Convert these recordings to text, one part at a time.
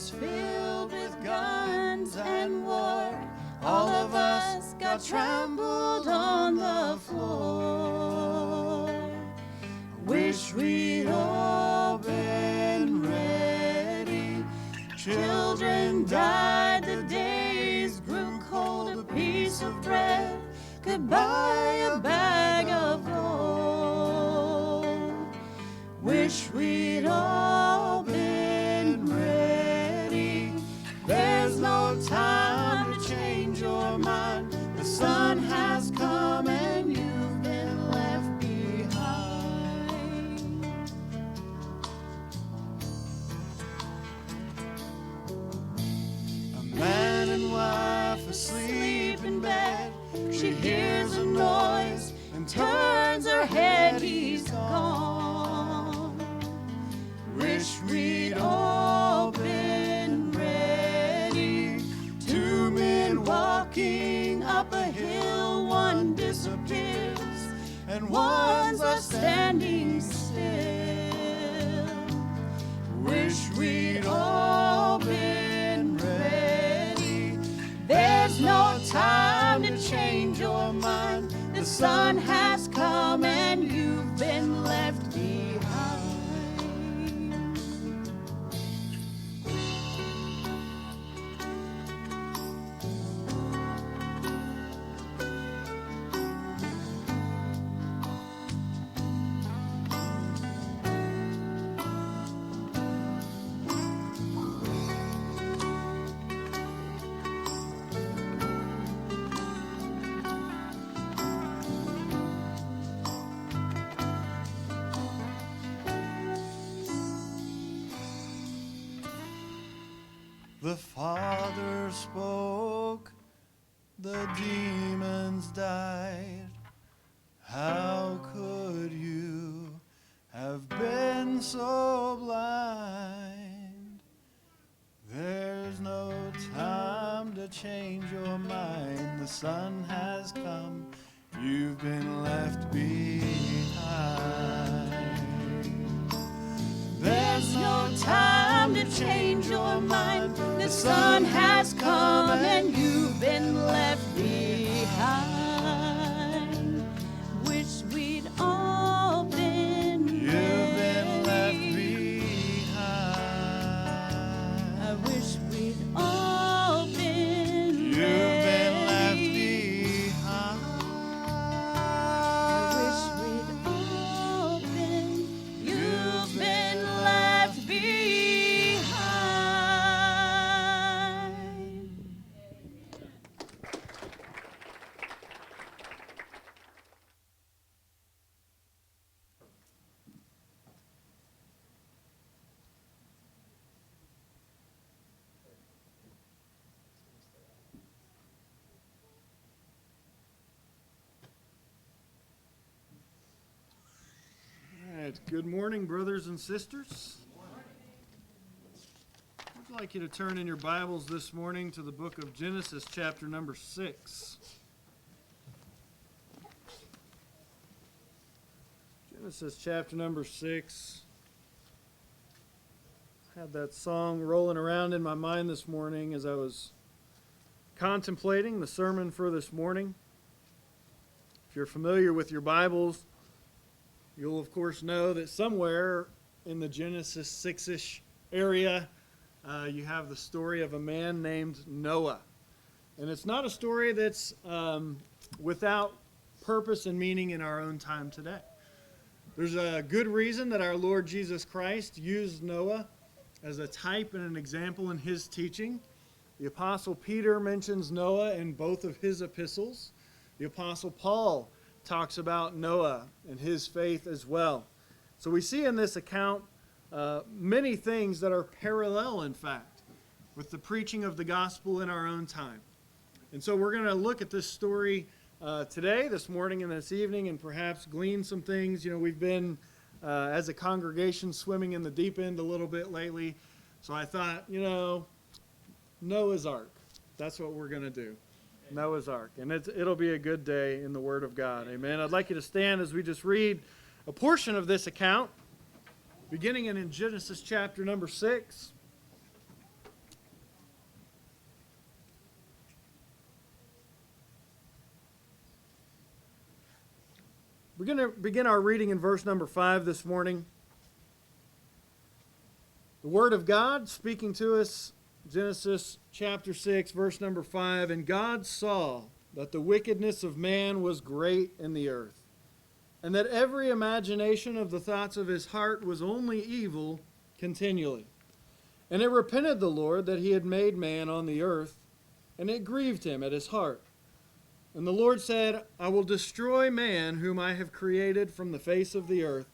was filled with guns and war. All of us got trampled on the floor. Wish we'd all been ready. Children died, the days grew cold. A piece of bread could buy a bag of gold. Wish we'd all been ready. There's no time to change your mind. The sun has come and you've been left behind. A man and wife asleep in bed. She hears a noise and turns her head. He's gone. Wish we'd all been ready. Two men walking up a hill. One disappears and one's left standing still. Wish we'd all been ready. There's no time to change your mind. The sun has come and you've been left behind. The Father spoke, the demons died. How could you have been so blind? There's no time to change your mind. The sun has come, you've been left behind. There's no time to change your mind. The sun has come and you've been left behind. Wish we'd all been ready. You've been left behind. I wish we'd all been ready. You've been left behind. I wish we'd all been. You've been left behind. All right. Good morning, brothers and sisters. I'd like you to turn in your Bibles this morning to the book of Genesis, chapter number 6. Genesis, chapter number 6. I had that song rolling around in my mind this morning as I was contemplating the sermon for this morning. If you're familiar with your Bibles, you'll of course know that somewhere in the Genesis 6-ish area, you have the story of a man named Noah. And it's not a story that's without purpose and meaning in our own time today. There's a good reason that our Lord Jesus Christ used Noah as a type and an example in his teaching. The Apostle Peter mentions Noah in both of his epistles. The Apostle Paul talks about Noah and his faith as well. So we see in this account many things that are parallel, in fact, with the preaching of the gospel in our own time. And so we're going to look at this story today, this morning and this evening, and perhaps glean some things. You know, we've been, as a congregation, swimming in the deep end a little bit lately. So I thought, you know, Noah's Ark. That's what we're going to do. Noah's Ark. And it'll be a good day in the Word of God. Amen. I'd like you to stand as we just read a portion of this account, beginning in Genesis chapter number 6. We're going to begin our reading in verse number 5 this morning. The Word of God speaking to us, Genesis chapter 6, verse number 5. And God saw that the wickedness of man was great in the earth, and that every imagination of the thoughts of his heart was only evil continually. And it repented the Lord that he had made man on the earth, and it grieved him at his heart. And the Lord said, I will destroy man whom I have created from the face of the earth,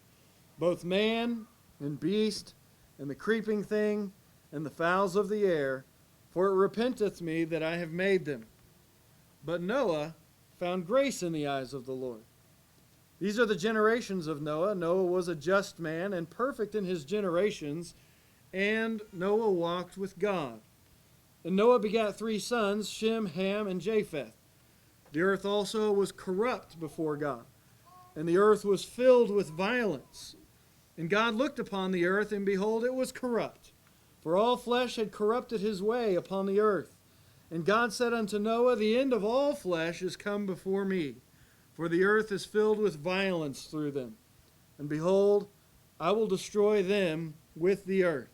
both man and beast, and the creeping thing, and the fowls of the air, for it repenteth me that I have made them. But Noah found grace in the eyes of the Lord. These are the generations of Noah. Noah was a just man and perfect in his generations, and Noah walked with God. And Noah begat 3 sons, Shem, Ham, and Japheth. The earth also was corrupt before God, and the earth was filled with violence. And God looked upon the earth, and behold, it was corrupt, for all flesh had corrupted his way upon the earth. And God said unto Noah, the end of all flesh is come before me, for the earth is filled with violence through them. And behold, I will destroy them with the earth.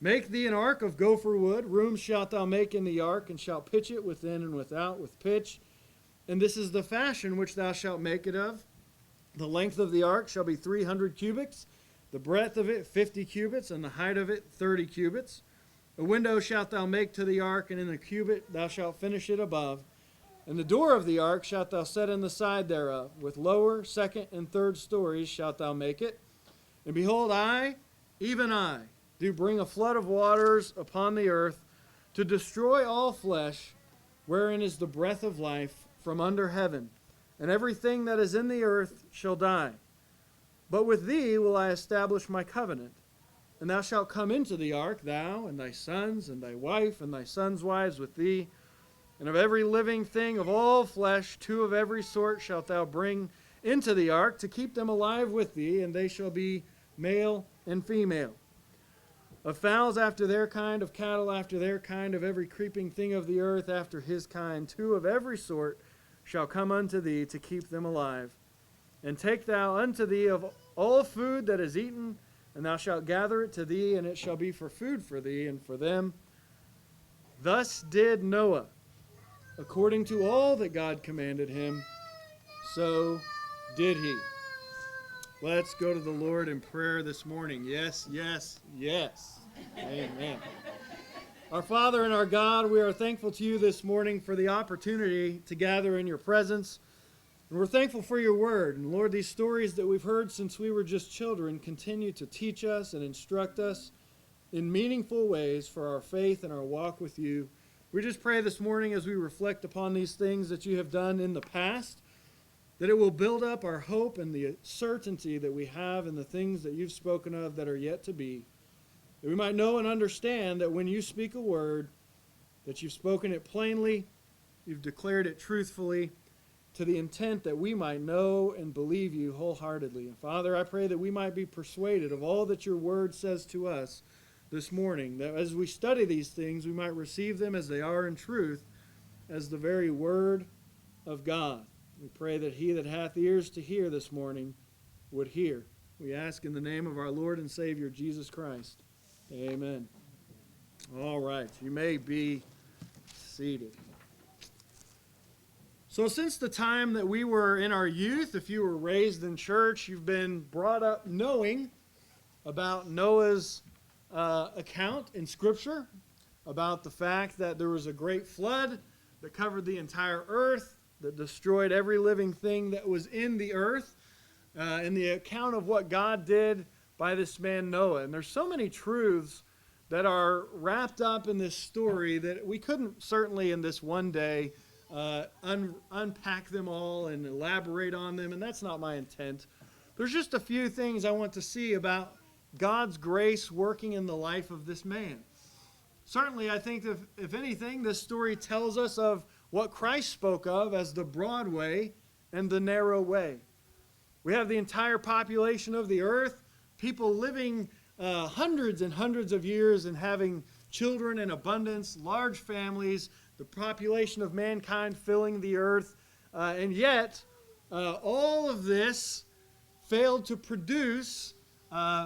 Make thee an ark of gopher wood. Rooms shalt thou make in the ark, and shalt pitch it within and without with pitch. And this is the fashion which thou shalt make it of. The length of the ark shall be 300 cubits, the breadth of it 50 cubits, and the height of it 30 cubits. A window shalt thou make to the ark, and in a cubit thou shalt finish it above. And the door of the ark shalt thou set in the side thereof. With lower, second, and third stories shalt thou make it. And behold, I, even I, do bring a flood of waters upon the earth, to destroy all flesh, wherein is the breath of life from under heaven, and everything that is in the earth shall die. But with thee will I establish my covenant, and thou shalt come into the ark, thou and thy sons and thy wife and thy sons' wives with thee. And of every living thing of all flesh, 2 of every sort shalt thou bring into the ark, to keep them alive with thee, and they shall be male and female. Of fowls after their kind, of cattle after their kind, of every creeping thing of the earth after his kind, 2 of every sort shall come unto thee, to keep them alive. And take thou unto thee of all food that is eaten, and thou shalt gather it to thee, and it shall be for food for thee and for them. Thus did Noah, according to all that God commanded him, so did he. Let's go to the Lord in prayer this morning. Yes, yes, yes. Amen. Our Father and our God, we are thankful to you this morning for the opportunity to gather in your presence. And we're thankful for your word. And Lord, these stories that we've heard since we were just children continue to teach us and instruct us in meaningful ways for our faith and our walk with you. We just pray this morning as we reflect upon these things that you have done in the past, that it will build up our hope and the certainty that we have in the things that you've spoken of that are yet to be. That we might know and understand that when you speak a word, that you've spoken it plainly, you've declared it truthfully, to the intent that we might know and believe you wholeheartedly. And Father, I pray that we might be persuaded of all that your word says to us this morning, that as we study these things, we might receive them as they are in truth, as the very word of God. We pray that he that hath ears to hear this morning would hear. We ask in the name of our Lord and Savior, Jesus Christ. Amen. All right, you may be seated. So since the time that we were in our youth, if you were raised in church, you've been brought up knowing about Noah's account in Scripture, about the fact that there was a great flood that covered the entire earth, that destroyed every living thing that was in the earth, and the account of what God did by this man Noah. And there's so many truths that are wrapped up in this story that we couldn't certainly in this one day unpack them all and elaborate on them, and that's not my intent. There's just a few things I want to see about God's grace working in the life of this man. Certainly, I think if anything, this story tells us of what Christ spoke of as the broad way and the narrow way. We have the entire population of the earth, people living hundreds and hundreds of years and having children in abundance, large families, the population of mankind filling the earth, and yet all of this failed to produce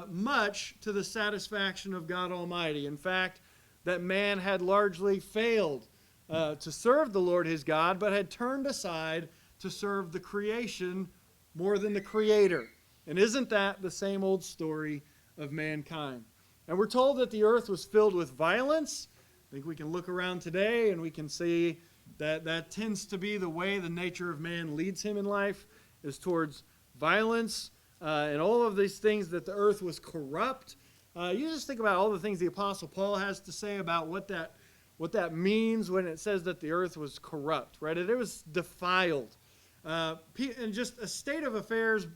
much to the satisfaction of God Almighty. In fact, that man had largely failed to serve the Lord his God, but had turned aside to serve the creation more than the Creator. And isn't that the same old story of mankind? And we're told that the earth was filled with violence. I think we can look around today and we can see that that tends to be the way the nature of man leads him in life, is towards violence and all of these things, that the earth was corrupt. You just think about all the things the Apostle Paul has to say about what that means when it says that the earth was corrupt, right? It was defiled. And just a state of affairs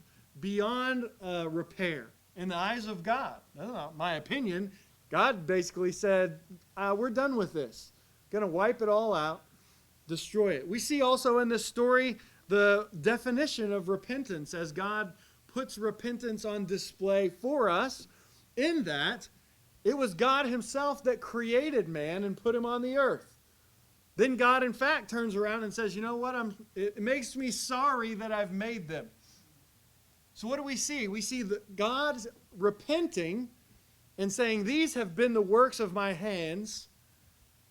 beyond repair in the eyes of God. That's not my opinion. God basically said, we're done with this. Going to wipe it all out, destroy it. We see also in this story the definition of repentance, as God puts repentance on display for us, in that it was God himself that created man and put him on the earth. Then God, in fact, turns around and says, you know what? It makes me sorry that I've made them. So what do we see? We see that God's repenting and saying, these have been the works of my hands,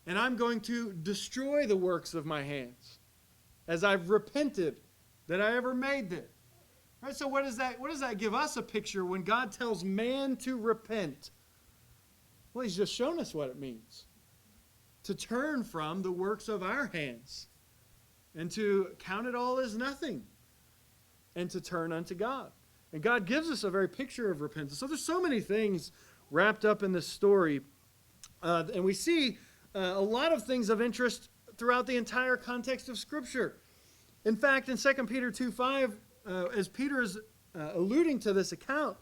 and I'm going to destroy the works of my hands, as I've repented that I ever made them. Right, so what does that give us a picture when God tells man to repent? Well, he's just shown us what it means. To turn from the works of our hands and to count it all as nothing and to turn unto God. And God gives us a very picture of repentance. So there's so many things wrapped up in this story. And we see a lot of things of interest throughout the entire context of Scripture. In fact, in 2 Peter 2:5, as Peter is alluding to this account,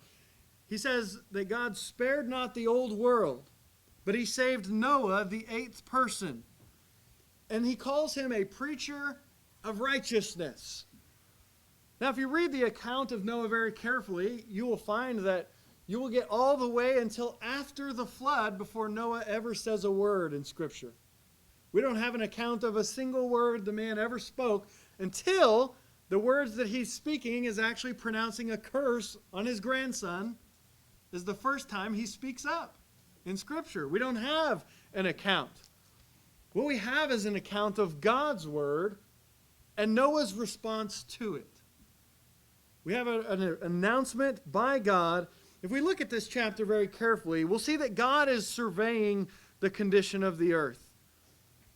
he says that God spared not the old world, but he saved Noah, the eighth person. And he calls him a preacher of righteousness. Now, if you read the account of Noah very carefully, you will find that you will get all the way until after the flood before Noah ever says a word in Scripture. We don't have an account of a single word the man ever spoke until the words that he's speaking is actually pronouncing a curse on his grandson. Is the first time he speaks up in Scripture. We don't have an account. What we have is an account of God's word and Noah's response to it. We have an announcement by God. If we look at this chapter very carefully, we'll see that God is surveying the condition of the earth,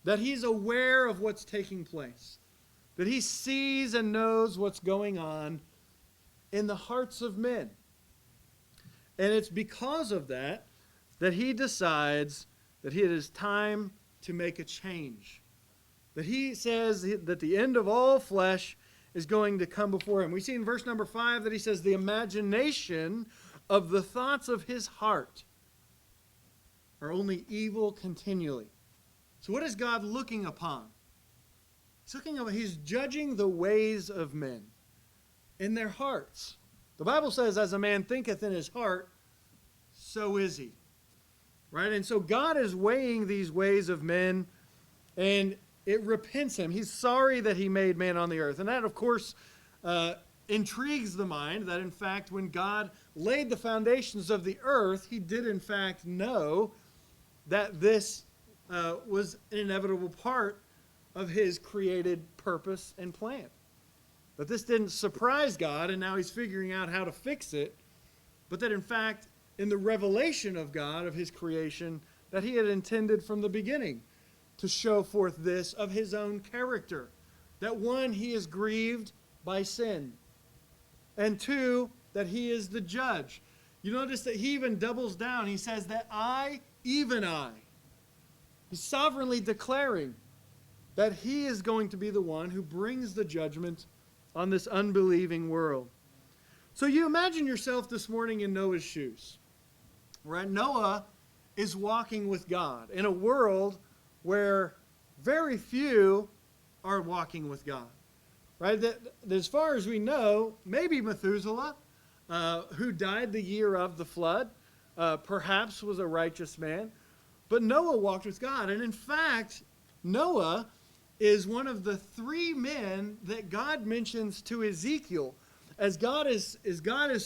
that he's aware of what's taking place, that he sees and knows what's going on in the hearts of men. And it's because of that that he decides that it is time to make a change. That he says that the end of all flesh is going to come before him. We see in verse number 5 that he says, the imagination of the thoughts of his heart are only evil continually. So what is God looking upon? He's judging the ways of men in their hearts. The Bible says, as a man thinketh in his heart, so is he. Right? And so God is weighing these ways of men, and it repents him. He's sorry that he made man on the earth. And that, of course, intrigues the mind that, in fact, when God laid the foundations of the earth, he did, in fact, know that this was an inevitable part of his created purpose and plan. But this didn't surprise God, and now he's figuring out how to fix it. But that, in fact, in the revelation of God, of his creation, that he had intended from the beginning to show forth this of his own character. That one, he is grieved by sin. And two, that he is the judge. You notice that he even doubles down. He says that I, even I. He's sovereignly declaring that he is going to be the one who brings the judgment on this unbelieving world. So you imagine yourself this morning in Noah's shoes. Right? Noah is walking with God in a world where very few are walking with God. Right? That as far as we know, maybe Methuselah, who died the year of the flood, perhaps was a righteous man. But Noah walked with God. And in fact, Noah is one of the three men that God mentions to Ezekiel. As God is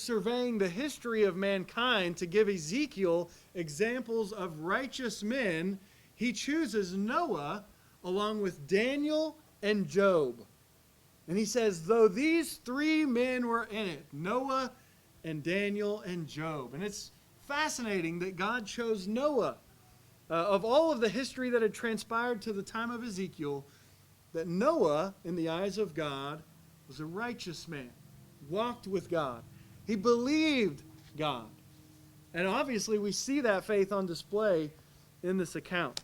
surveying the history of mankind to give Ezekiel examples of righteous men, he chooses Noah along with Daniel and Job. And he says, though these three men were in it, Noah and Daniel and Job. And it's fascinating that God chose Noah. Of all of the history that had transpired to the time of Ezekiel, that Noah, in the eyes of God, was a righteous man, walked with God. He believed God. And obviously we see that faith on display in this account.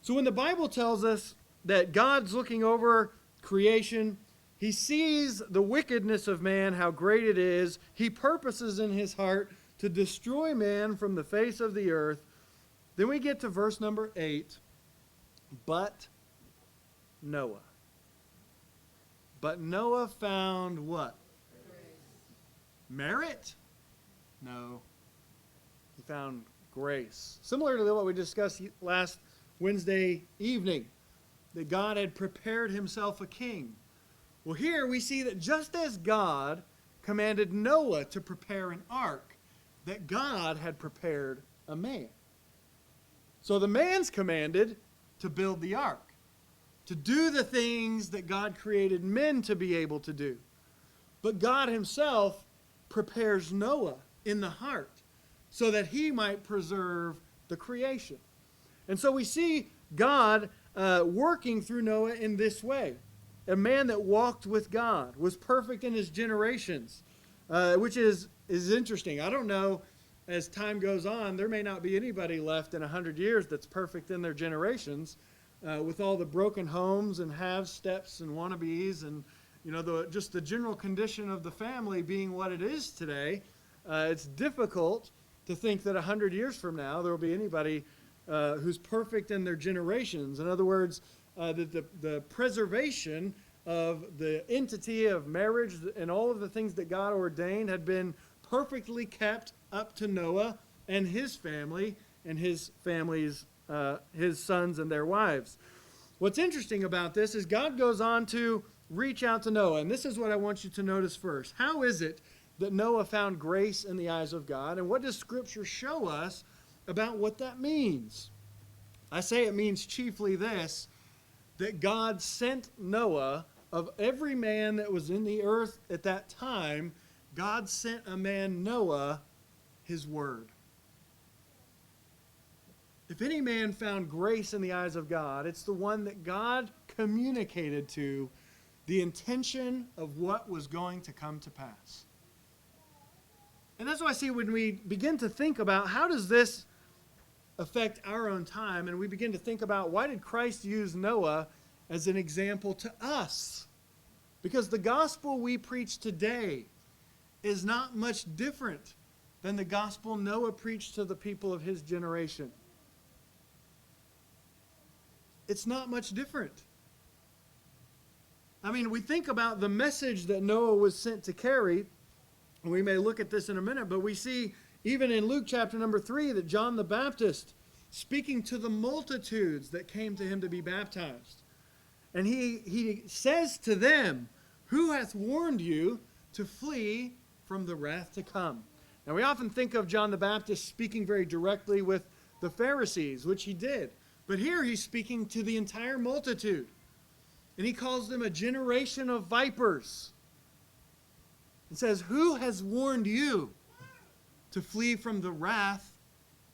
So when the Bible tells us that God's looking over creation, he sees the wickedness of man, how great it is. He purposes in his heart to destroy man from the face of the earth. Then we get to verse number 8. But Noah. But Noah found what? Merit? No. He found grace. Similar to what we discussed last Wednesday evening, that God had prepared himself a king. Well, here we see that just as God commanded Noah to prepare an ark, that God had prepared a man. So the man's commanded to build the ark, to do the things that God created men to be able to do. But God himself prepares Noah in the heart so that he might preserve the creation. And so we see God working through Noah in this way. A man that walked with God, was perfect in his generations, which is interesting. I don't know, as time goes on, there may not be anybody left in 100 years that's perfect in their generations, with all the broken homes and half-steps and wannabes and, you know, just the general condition of the family being what it is today. It's difficult to think that 100 years from now there will be anybody who's perfect in their generations. In other words, the preservation of the entity of marriage and all of the things that God ordained had been perfectly kept up to Noah and his family and his family's, his sons and their wives. What's interesting about this is God goes on to reach out to Noah, and this is what I want you to notice first. How is it that Noah found grace in the eyes of God, and what does Scripture show us about what that means? I say it means chiefly this, that God sent Noah, of every man that was in the earth at that time, God sent a man, Noah, his word. If any man found grace in the eyes of God, it's the one that God communicated to the intention of what was going to come to pass. And that's why I see when we begin to think about how does this affect our own time, and we begin to think about why did Christ use Noah as an example to us? Because the gospel we preach today is not much different than the gospel Noah preached to the people of his generation. It's not much different. I mean, we think about the message that Noah was sent to carry, and we may look at this in a minute, but we see even in Luke chapter number 3 that John the Baptist, speaking to the multitudes that came to him to be baptized, and he says to them, "Who hath warned you to flee from the wrath to come?" Now we often think of John the Baptist speaking very directly with the Pharisees, which he did. But here he's speaking to the entire multitude. And he calls them a generation of vipers. It says, "Who has warned you to flee from the wrath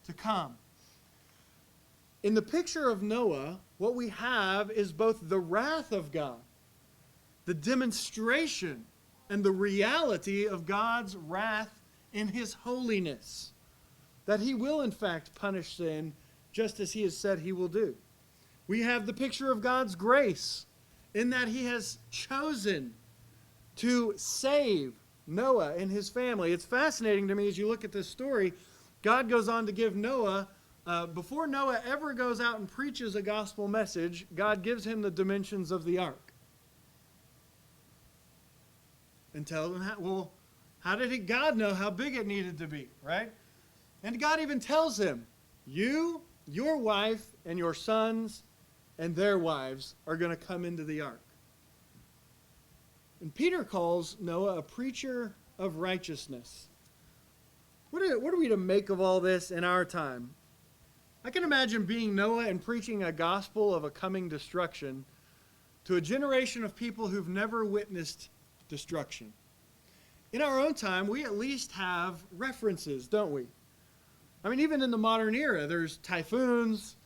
to come?" In the picture of Noah, what we have is both the wrath of God, the demonstration and the reality of God's wrath in his holiness, that he will in fact punish sin just as he has said he will do. We have the picture of God's grace in that he has chosen to save Noah and his family. It's fascinating to me as you look at this story. God goes on to give Noah, before Noah ever goes out and preaches a gospel message, God gives him the dimensions of the ark. And tells him, how did God know how big it needed to be, right? And God even tells him, you, your wife, and your sons, and their wives are going to come into the ark. And Peter calls Noah a preacher of righteousness. What are we to make of all this in our time? I can imagine being Noah and preaching a gospel of a coming destruction to a generation of people who've never witnessed destruction. In our own time, we at least have references, don't we? I mean, even in the modern era, there's typhoons,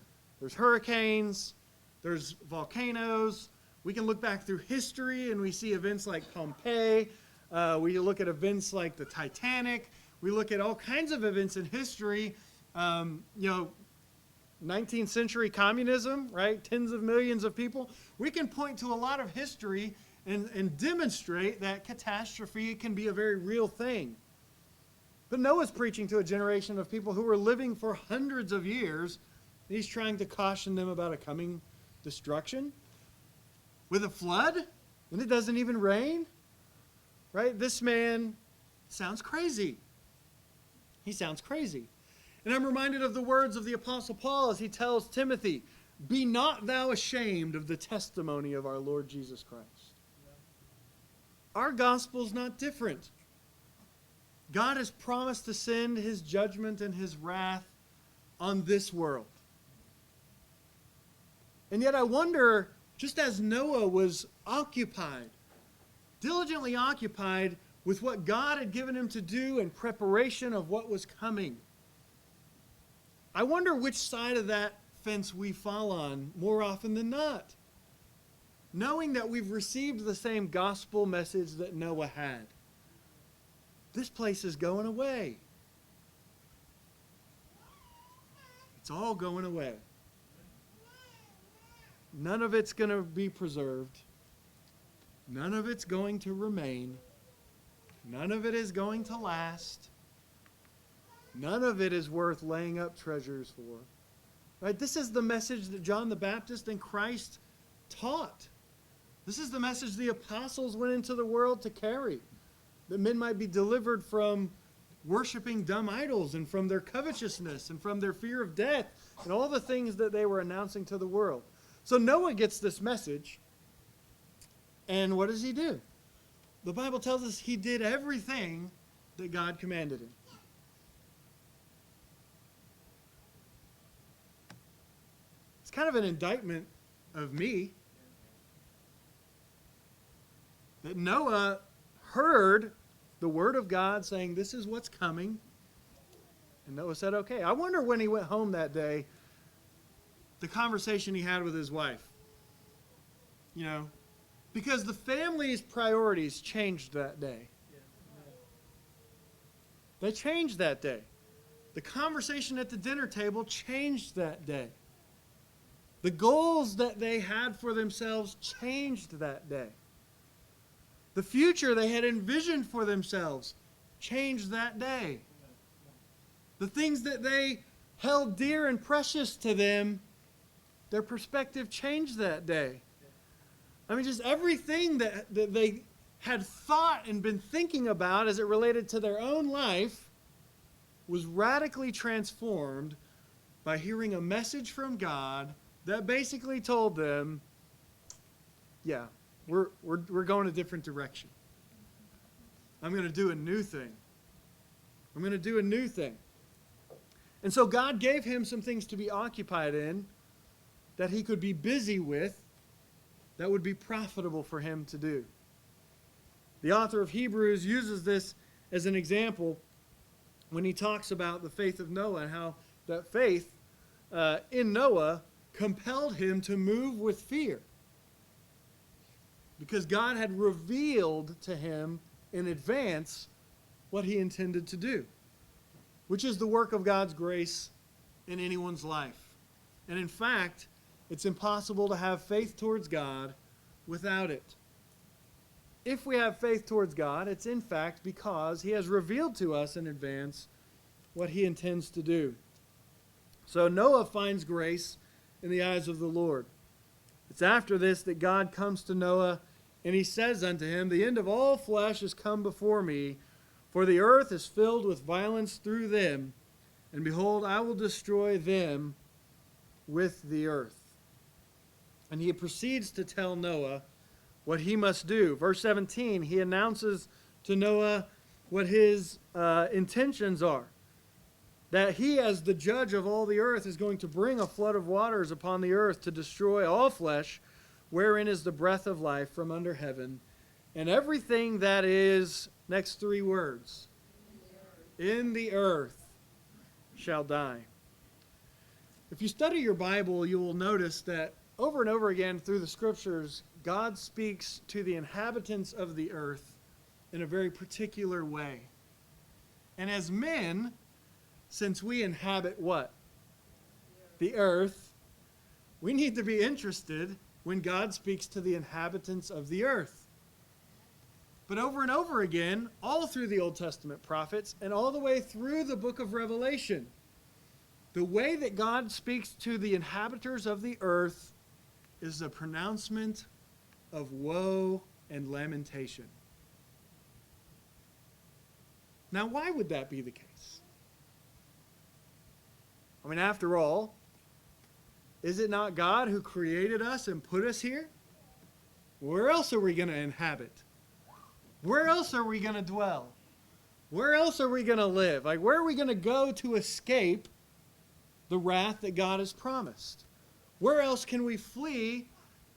there's hurricanes, there's volcanoes. We can look back through history and we see events like Pompeii. We look at events like the Titanic. We look at all kinds of events in history. 19th century communism, right? Tens of millions of people. We can point to a lot of history and demonstrate that catastrophe can be a very real thing. But Noah's preaching to a generation of people who were living for hundreds of years. And he's trying to caution them about a coming destruction with a flood, and it doesn't even rain, right? This man sounds crazy. He sounds crazy. And I'm reminded of the words of the Apostle Paul as he tells Timothy, "Be not thou ashamed of the testimony of our Lord Jesus Christ." Our gospel's not different. God has promised to send his judgment and his wrath on this world. And yet I wonder, just as Noah was occupied, diligently occupied with what God had given him to do in preparation of what was coming, I wonder which side of that fence we fall on more often than not, knowing that we've received the same gospel message that Noah had. This place is going away. It's all going away. None of it's going to be preserved. None of it's going to remain. None of it is going to last. None of it is worth laying up treasures for. Right? This is the message that John the Baptist and Christ taught. This is the message the apostles went into the world to carry, that men might be delivered from worshiping dumb idols and from their covetousness and from their fear of death and all the things that they were announcing to the world. So Noah gets this message, and what does he do? The Bible tells us he did everything that God commanded him. It's kind of an indictment of me that Noah heard the word of God saying, this is what's coming. And Noah said, okay. I wonder when he went home that day, the conversation he had with his wife. You know, because the family's priorities changed that day. They changed that day. The conversation at the dinner table changed that day. The goals that they had for themselves changed that day. The future they had envisioned for themselves changed that day. The things that they held dear and precious to them, their perspective changed that day. I mean, just everything that they had thought and been thinking about as it related to their own life was radically transformed by hearing a message from God that basically told them, yeah, we're going a different direction. I'm going to do a new thing. I'm going to do a new thing. And so God gave him some things to be occupied in that he could be busy with that would be profitable for him to do. The author of Hebrews uses this as an example when he talks about the faith of Noah and how that faith in Noah compelled him to move with fear. Because God had revealed to him in advance what he intended to do, which is the work of God's grace in anyone's life. And in fact, it's impossible to have faith towards God without it. If we have faith towards God, it's in fact because he has revealed to us in advance what he intends to do. So Noah finds grace in the eyes of the Lord. It's after this that God comes to Noah and he says unto him, the end of all flesh is come before me, for the earth is filled with violence through them, and behold, I will destroy them with the earth. And he proceeds to tell Noah what he must do. Verse 17, he announces to Noah what his intentions are. That he, as the judge of all the earth, is going to bring a flood of waters upon the earth to destroy all flesh, wherein is the breath of life from under heaven. And everything that is, next three words, in the earth shall die. If you study your Bible, you will notice that over and over again through the scriptures, God speaks to the inhabitants of the earth in a very particular way. And as men, since we inhabit what? The earth, we need to be interested when God speaks to the inhabitants of the earth. But over and over again, all through the Old Testament prophets and all the way through the book of Revelation, the way that God speaks to the inhabitants of the earth is a pronouncement of woe and lamentation. Now, why would that be the case? I mean, after all, is it not God who created us and put us here? Where else are we going to inhabit? Where else are we going to dwell? Where else are we going to live? Like, where are we going to go to escape the wrath that God has promised? Where else can we flee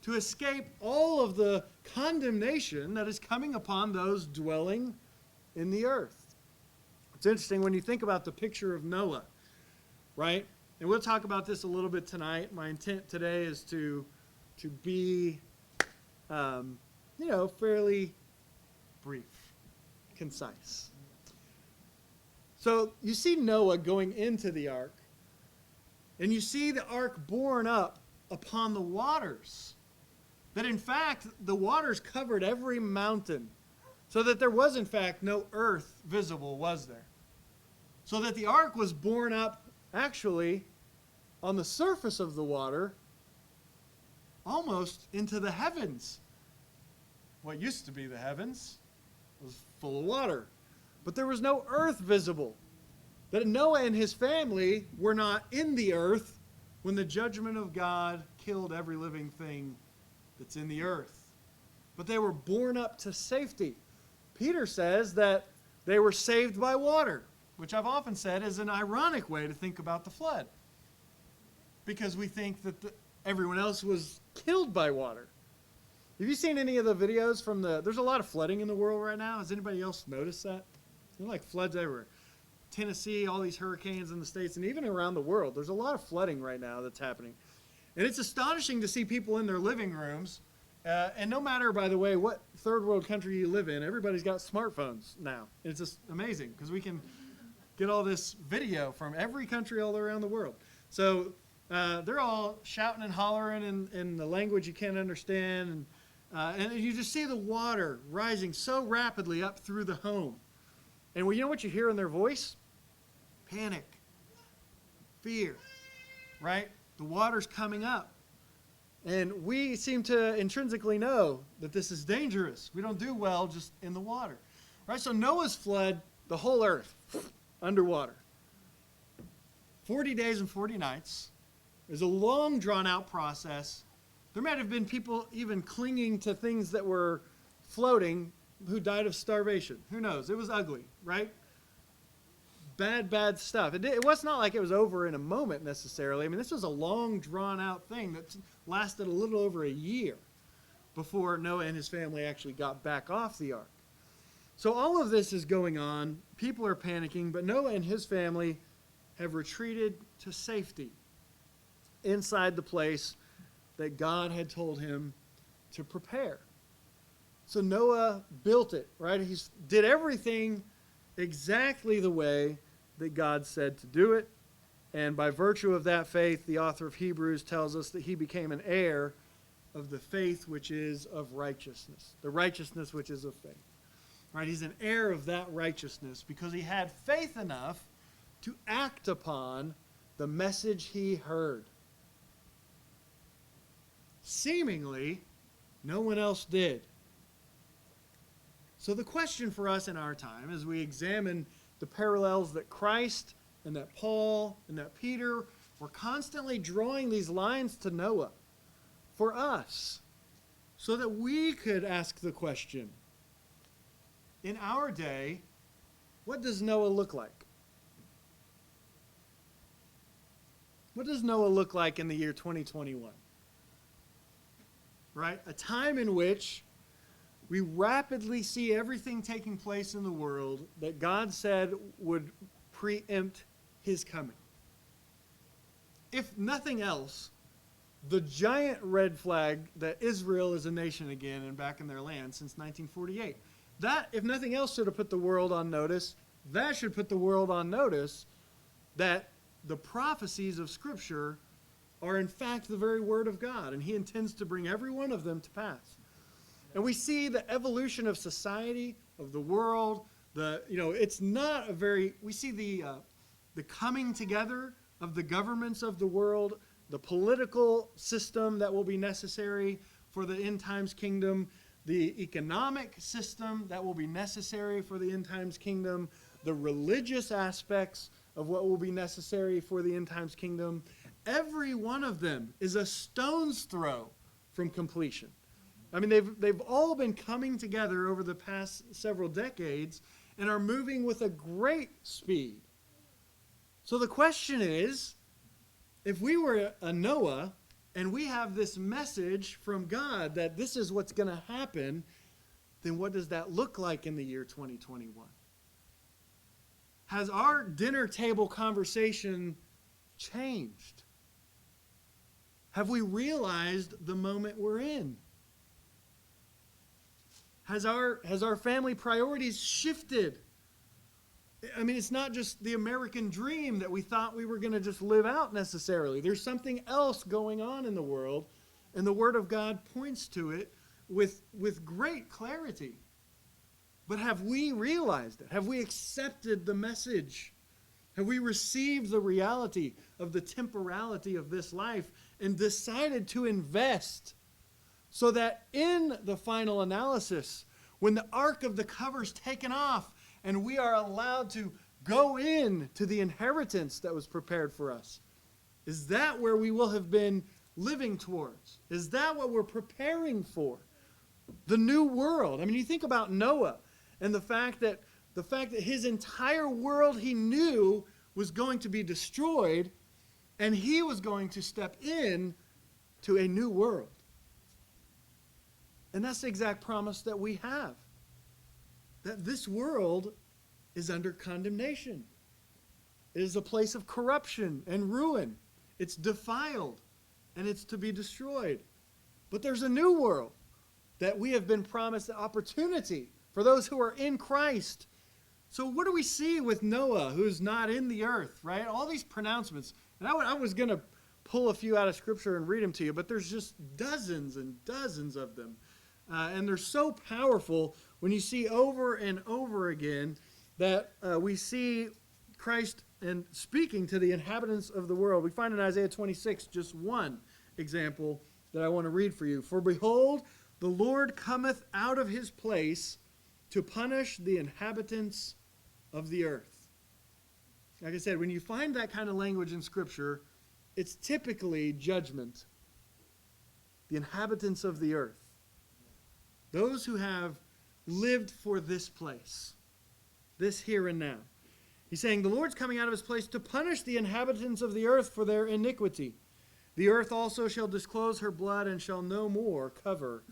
to escape all of the condemnation that is coming upon those dwelling in the earth? It's interesting when you think about the picture of Noah, right? And we'll talk about this a little bit tonight. My intent today is to be, fairly brief, concise. So you see Noah going into the ark, and you see the ark borne up upon the waters. That in fact, the waters covered every mountain, so that there was in fact no earth visible, was there? So that the ark was borne up actually on the surface of the water, almost into the heavens. What used to be the heavens was full of water, but there was no earth visible. That Noah and his family were not in the earth when the judgment of God killed every living thing that's in the earth. But they were borne up to safety. Peter says that they were saved by water, which I've often said is an ironic way to think about the flood. Because we think that everyone else was killed by water. Have you seen any of the videos from there's a lot of flooding in the world right now. Has anybody else noticed that? There's like floods everywhere. Tennessee, all these hurricanes in the States, and even around the world. There's a lot of flooding right now that's happening. And it's astonishing to see people in their living rooms. And no matter, by the way, what third world country you live in, everybody's got smartphones now. It's just amazing because we can get all this video from every country all around the world. So they're all shouting and hollering in the language you can't understand. And you just see the water rising so rapidly up through the home. And you know what you hear in their voice? Panic, fear, right? The water's coming up. And we seem to intrinsically know that this is dangerous. We don't do well just in the water, right? So Noah's flood, the whole earth, underwater. 40 days and 40 nights. It was a long, drawn-out process. There might have been people even clinging to things that were floating who died of starvation. Who knows? It was ugly, right? Bad stuff. It was not like it was over in a moment necessarily. I mean, this was a long, drawn-out thing that lasted a little over a year before Noah and his family actually got back off the ark. So all of this is going on. People are panicking, but Noah and his family have retreated to safety inside the place that God had told him to prepare. So Noah built it, right? He did everything exactly the way that God said to do it. And by virtue of that faith, the author of Hebrews tells us that he became an heir of the faith which is of righteousness. The righteousness which is of faith. Right? He's an heir of that righteousness because he had faith enough to act upon the message he heard. Seemingly, no one else did. So the question for us in our time, as we examine the parallels that Christ and that Paul and that Peter were constantly drawing these lines to Noah for us so that we could ask the question, in our day, what does Noah look like? What does Noah look like in the year 2021? Right? A time in which we rapidly see everything taking place in the world that God said would preempt his coming. If nothing else, the giant red flag that Israel is a nation again and back in their land since 1948. That, if nothing else, should have put the world on notice. That should put the world on notice that the prophecies of Scripture are in fact the very Word of God, and he intends to bring every one of them to pass. And we see the evolution of society, of the world. It's not a very, we see the coming together of the governments of the world, the political system that will be necessary for the end times kingdom, the economic system that will be necessary for the end times kingdom, the religious aspects of what will be necessary for the end times kingdom. Every one of them is a stone's throw from completion. I mean, they've all been coming together over the past several decades and are moving with a great speed. So the question is, if we were a Noah and we have this message from God that this is what's going to happen, then what does that look like in the year 2021? Has our dinner table conversation changed? Have we realized the moment we're in? Has our family priorities shifted? I mean, it's not just the American dream that we thought we were going to just live out necessarily. There's something else going on in the world, and the Word of God points to it with great clarity. But have we realized it? Have we accepted the message? Have we received the reality of the temporality of this life and decided to invest so that in the final analysis, when the Ark of the Cover's taken off and we are allowed to go in to the inheritance that was prepared for us, is that where we will have been living towards? Is that what we're preparing for? The new world. I mean, you think about Noah and the fact that his entire world he knew was going to be destroyed, and he was going to step in to a new world. And that's the exact promise that we have. That this world is under condemnation. It is a place of corruption and ruin. It's defiled, and it's to be destroyed. But there's a new world that we have been promised the opportunity for those who are in Christ. So what do we see with Noah, who's not in the earth, right? All these pronouncements. And I was going to pull a few out of Scripture and read them to you, but there's just dozens and dozens of them. And they're so powerful when you see over and over again that we see Christ and speaking to the inhabitants of the world. We find in Isaiah 26 just one example that I want to read for you. For behold, the Lord cometh out of his place to punish the inhabitants of the earth. Like I said, when you find that kind of language in Scripture, it's typically judgment. The inhabitants of the earth. Those who have lived for this place. This here and now. He's saying the Lord's coming out of his place to punish the inhabitants of the earth for their iniquity. The earth also shall disclose her blood and shall no more cover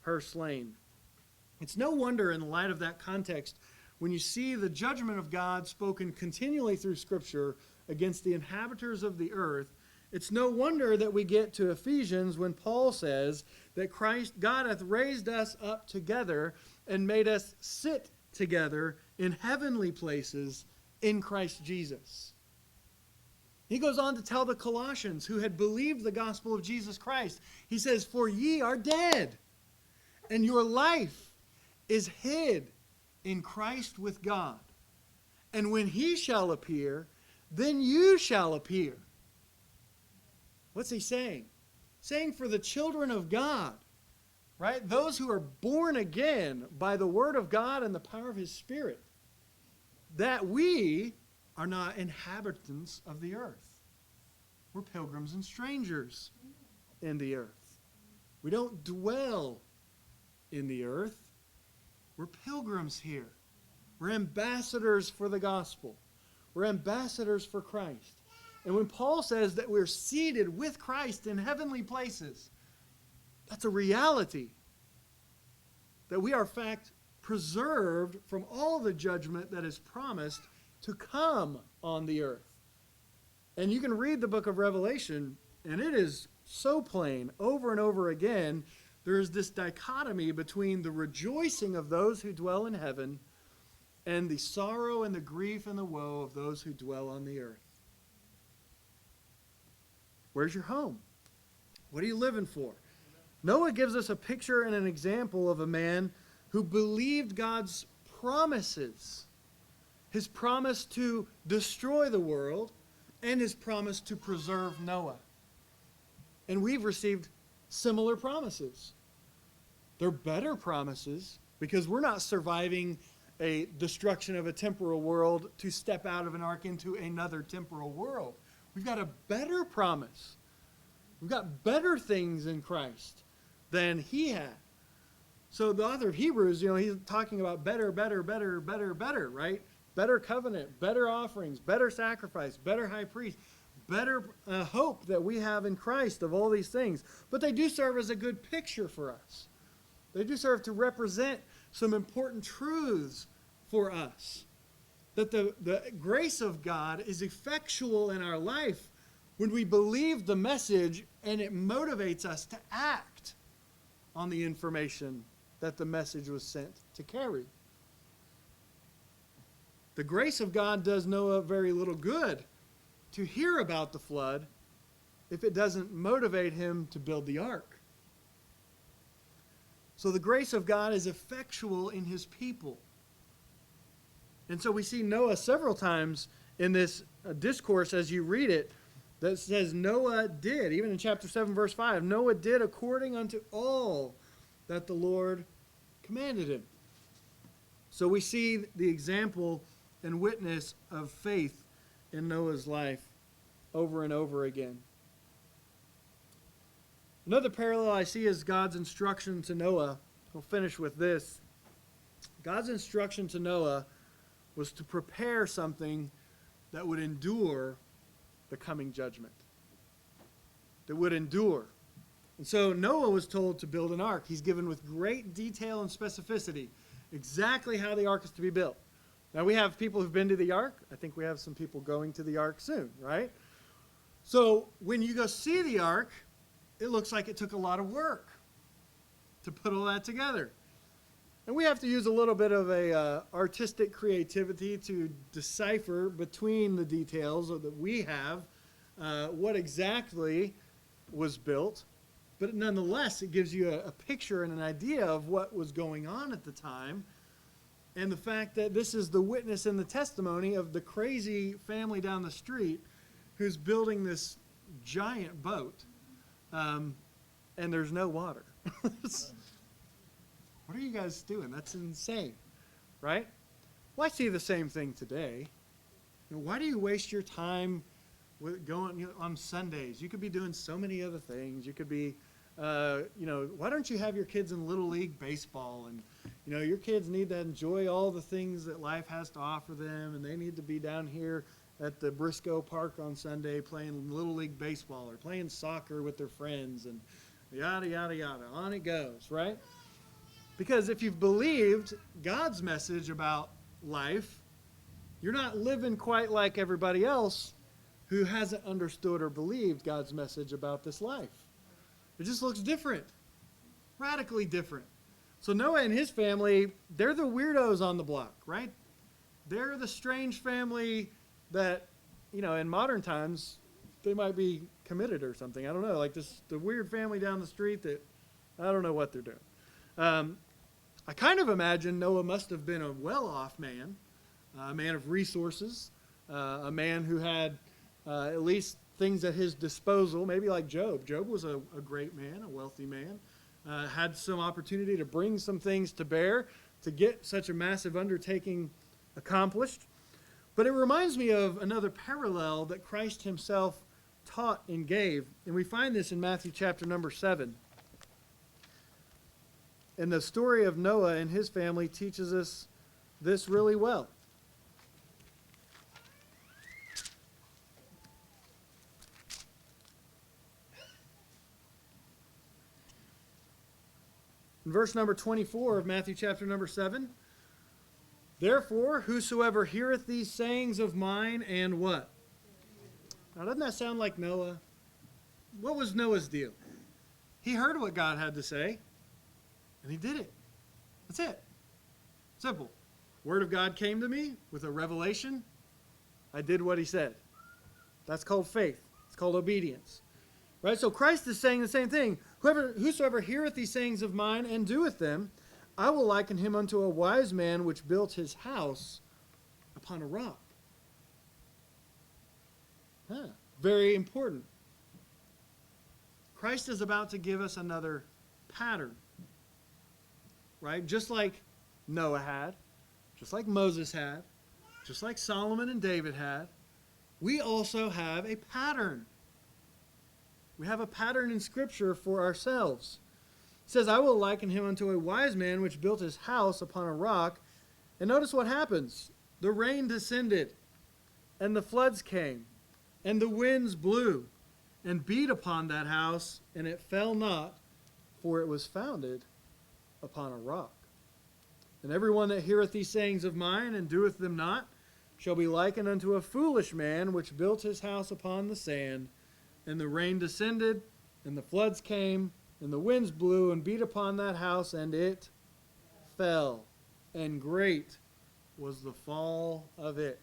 her slain. It's no wonder in light of that context when you see the judgment of God spoken continually through Scripture against the inhabitants of the earth, it's no wonder that we get to Ephesians when Paul says that God hath raised us up together and made us sit together in heavenly places in Christ Jesus. He goes on to tell the Colossians who had believed the gospel of Jesus Christ, he says, for ye are dead, and your life is hid in Christ with God. And when he shall appear, then you shall appear. What's he saying? Saying for the children of God, right? Those who are born again by the word of God and the power of his Spirit, that we are not inhabitants of the earth. We're pilgrims and strangers in the earth. We don't dwell in the earth. We're pilgrims here. We're ambassadors for the gospel. We're ambassadors for Christ. And when Paul says that we're seated with Christ in heavenly places, that's a reality. That we are, in fact, preserved from all the judgment that is promised to come on the earth. And you can read the book of Revelation, and it is so plain over and over again. There is this dichotomy between the rejoicing of those who dwell in heaven and the sorrow and the grief and the woe of those who dwell on the earth. Where's your home? What are you living for? Noah gives us a picture and an example of a man who believed God's promises. His promise to destroy the world and his promise to preserve Noah. And we've received similar promises. They're better promises because we're not surviving a destruction of a temporal world to step out of an ark into another temporal world. We've got a better promise. We've got better things in Christ than he had. So the author of Hebrews, he's talking about better, right? Better covenant, better offerings, better sacrifice, better high priest, better hope that we have in Christ of all these things. But they do serve as a good picture for us. They do serve to represent some important truths for us. That the grace of God is effectual in our life when we believe the message and it motivates us to act on the information that the message was sent to carry. The grace of God does Noah very little good to hear about the flood if it doesn't motivate him to build the ark. So the grace of God is effectual in his people. And so we see Noah several times in this discourse as you read it that says Noah did, even in chapter 7, verse 5, Noah did according unto all that the Lord commanded him. So we see the example and witness of faith in Noah's life over and over again. Another parallel I see is God's instruction to Noah. We'll finish with this. God's instruction to Noah was to prepare something that would endure the coming judgment. That would endure. And so Noah was told to build an ark. He's given with great detail and specificity exactly how the ark is to be built. Now we have people who've been to the ark. I think we have some people going to the ark soon, right? So when you go see the ark, it looks like it took a lot of work to put all that together. And we have to use a little bit of a artistic creativity to decipher between the details that we have what exactly was built. But nonetheless, it gives you a picture and an idea of what was going on at the time. And the fact that this is the witness and the testimony of the crazy family down the street who's building this giant boat. And there's no water. What are you guys doing? That's insane, right? Well, I see the same thing today. Why do you waste your time with going on Sundays? You could be doing so many other things. You could be, why don't you have your kids in Little League baseball? And, your kids need to enjoy all the things that life has to offer them, and they need to be down here at the Briscoe Park on Sunday playing Little League baseball or playing soccer with their friends and yada, yada, yada. On it goes, right? Because if you've believed God's message about life, you're not living quite like everybody else who hasn't understood or believed God's message about this life. It just looks different, radically different. So Noah and his family, they're the weirdos on the block, right? They're the strange family that, in modern times, they might be committed or something. I don't know, like the weird family down the street that I don't know what they're doing. I kind of imagine Noah must have been a well-off man, a man of resources, a man who had at least things at his disposal, maybe like Job. Job was a great man, a wealthy man, had some opportunity to bring some things to bear to get such a massive undertaking accomplished. But it reminds me of another parallel that Christ himself taught and gave. And we find this in Matthew chapter number 7. And the story of Noah and his family teaches us this really well. In verse number 24 of Matthew chapter number 7, therefore, whosoever heareth these sayings of mine and what? Now, doesn't that sound like Noah? What was Noah's deal? He heard what God had to say, and he did it. That's it. Simple. Word of God came to me with a revelation. I did what he said. That's called faith. It's called obedience. Right? So Christ is saying the same thing. Whosoever heareth these sayings of mine and doeth them, I will liken him unto a wise man which built his house upon a rock. Very important. Christ is about to give us another pattern. Right? Just like Noah had, just like Moses had, just like Solomon and David had, we also have a pattern. We have a pattern in Scripture for ourselves. It says, I will liken him unto a wise man which built his house upon a rock. And notice what happens. The rain descended, and the floods came, and the winds blew, and beat upon that house, and it fell not, for it was founded upon a rock. And everyone that heareth these sayings of mine, and doeth them not, shall be likened unto a foolish man which built his house upon the sand. And the rain descended, and the floods came, and the winds blew and beat upon that house, and it fell. And great was the fall of it.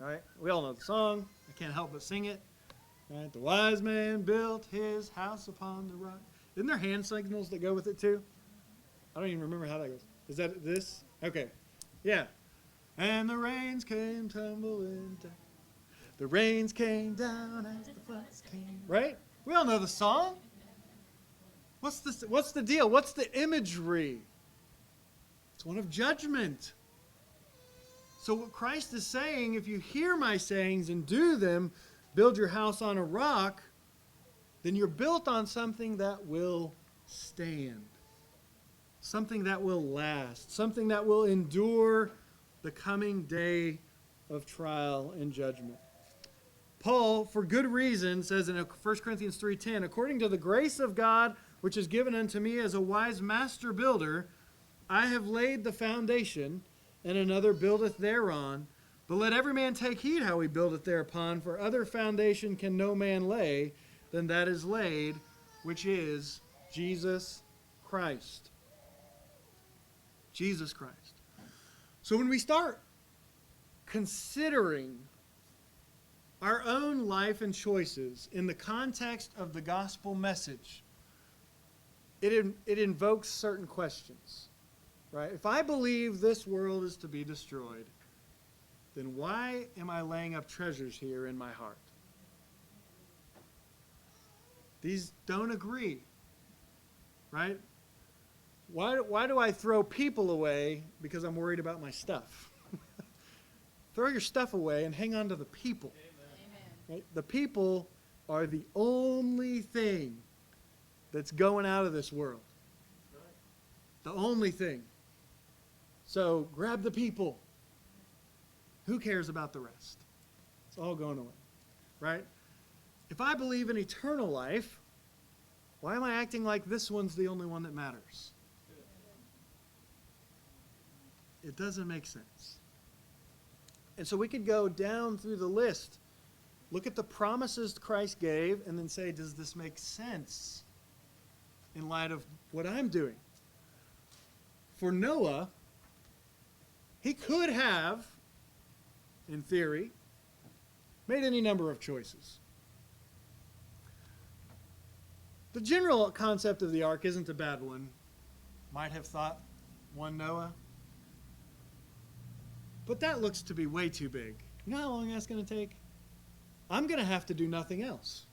All right? We all know the song. I can't help but sing it. All right? The wise man built his house upon the rock. Isn't there hand signals that go with it too? I don't even remember how that goes. Is that this? Okay. Yeah. And the rains came tumbling down. The rains came down as the floods came. Right? We all know the song. What's the deal? What's the imagery? It's one of judgment. So what Christ is saying, if you hear my sayings and do them, build your house on a rock, then you're built on something that will stand. Something that will last. Something that will endure the coming day of trial and judgment. Paul, for good reason, says in 1 Corinthians 3:10, according to the grace of God which is given unto me as a wise master builder, I have laid the foundation, and another buildeth thereon. But let every man take heed how he buildeth thereupon, for other foundation can no man lay than that is laid, which is Jesus Christ. Jesus Christ. So when we start considering our own life and choices in the context of the gospel message, it invokes certain questions, right? If I believe this world is to be destroyed, then why am I laying up treasures here in my heart? These don't agree, right? Why do I throw people away because I'm worried about my stuff? Throw your stuff away and hang on to the people. Right? The people are the only thing that's going out of this world. The only thing. So grab the people. Who cares about the rest? It's all going away. Right? If I believe in eternal life, why am I acting like this one's the only one that matters? It doesn't make sense. And so we could go down through the list, look at the promises Christ gave, and then say, does this make sense in light of what I'm doing? For Noah, he could have, in theory, made any number of choices. The general concept of the ark isn't a bad one. Might have thought one Noah. But that looks to be way too big. You know how long that's going to take? I'm going to have to do nothing else.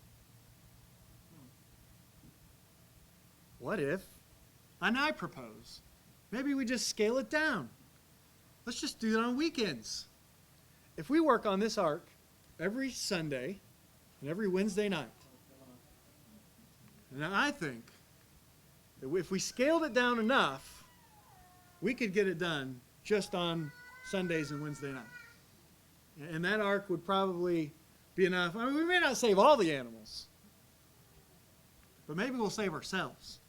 What if, and I propose, maybe we just scale it down. Let's just do it on weekends. If we work on this ark every Sunday and every Wednesday night, and I think If we scaled it down enough, we could get it done just on Sundays and Wednesday night. And that ark would probably be enough. I mean, we may not save all the animals, but maybe we'll save ourselves.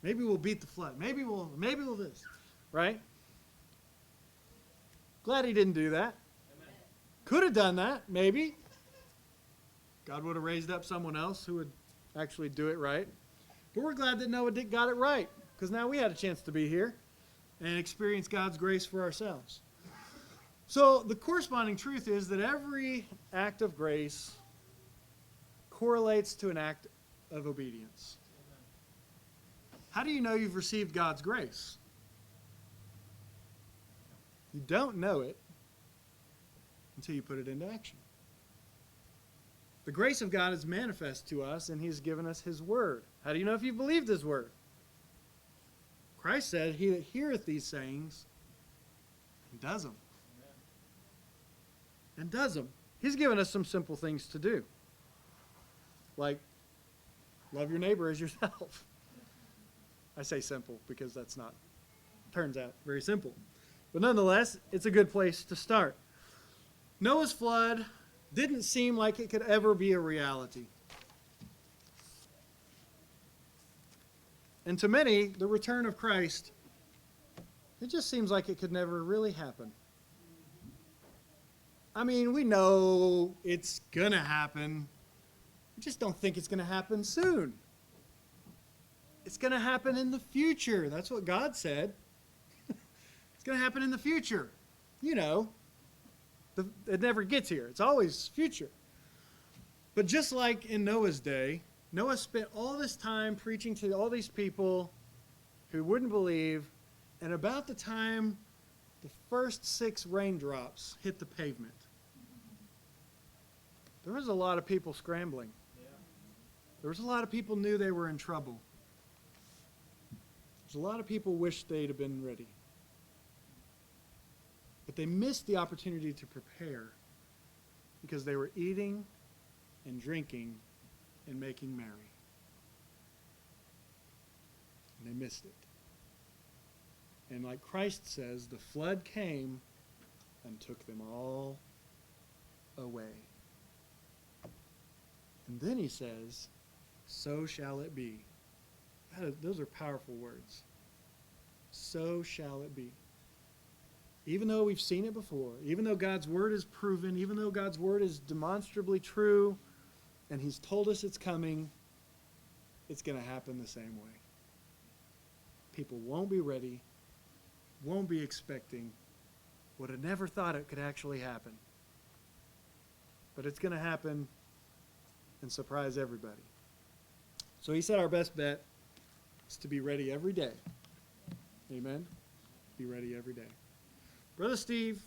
Maybe we'll beat the flood. Maybe we'll this, right? Glad he didn't do that. Amen. Could have done that, maybe. God would have raised up someone else who would actually do it right. But we're glad that Noah got it right, because now we had a chance to be here and experience God's grace for ourselves. So the corresponding truth is that every act of grace correlates to an act of obedience. How do you know you've received God's grace? You don't know it until you put it into action. The grace of God is manifest to us, and he's given us his word. How do you know if you've believed his word? Christ said, he that heareth these sayings and does them. Amen. And does them. He's given us some simple things to do. Like, love your neighbor as yourself. I say simple because that's not, turns out, very simple. But nonetheless, it's a good place to start. Noah's flood didn't seem like it could ever be a reality. And to many, the return of Christ, it just seems like it could never really happen. I mean, we know it's going to happen. We just don't think it's going to happen soon. It's going to happen in the future. That's what God said. It's going to happen in the future. You know, it never gets here. It's always future. But just like in Noah's day, Noah spent all this time preaching to all these people who wouldn't believe, and about the time the first 6 raindrops hit the pavement, there was a lot of people scrambling. There was a lot of people knew they were in trouble. There's a lot of people wished they'd have been ready. But they missed the opportunity to prepare because they were eating and drinking and making merry. And they missed it. And like Christ says, the flood came and took them all away. And then he says, so shall it be. Those are powerful words. So shall it be. Even though we've seen it before, even though God's word is proven, even though God's word is demonstrably true, and he's told us it's coming, it's going to happen the same way. People won't be ready, won't be expecting, would have never thought it could actually happen. But it's going to happen and surprise everybody. So he said our best bet is to be ready every day. Amen? Be ready every day. Brother Steve